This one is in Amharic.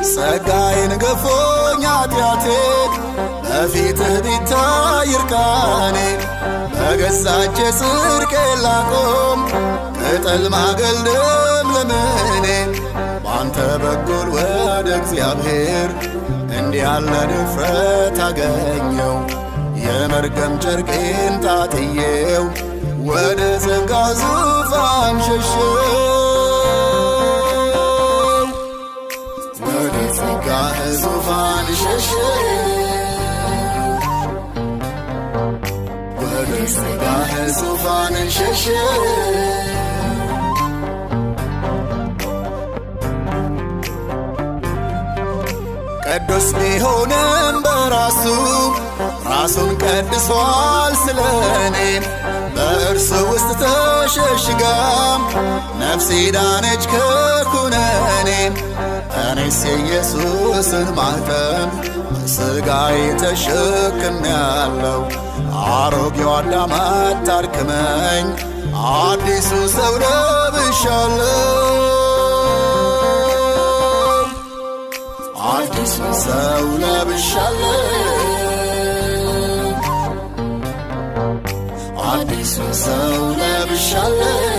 ጸጋዬን ገፎኝ ኃጢአቴ በፊትህ ቢታይ እርቃኔ በገዛ እጄ ጽድቄን ላቆም ቅጠል ማገልደም ለምኔ ባንተ በኩል ወደ እግዚአብሔር እንዲህ ያለ ድፍረት አገኘው የመርገም ጨርቄን ጣጥዬው ወደ ጸጋ ዙፋን ሸሸው ወደ ጸጋ ዙፋን ሸሸው ወደ ጸጋ ዙፋን ሸሸው ቅዱስ ቢሆንም በራሱ ራሱን ቀድሷል ስለኔ በእርሱ ውስጥ ተሸሽጋ ነፍሴ ዳነች ከኩነኔ እኔስ የኢየሱስን ማኅተም በሥጋዬ ተሸክሜያለሁ አሮጌው አዳም አታድክመኝ አዲሱ ሰው ለብሻለሁ አዲሱ ሰው ለብሻለሁ አዲሱ ሰው ለብሻለሁ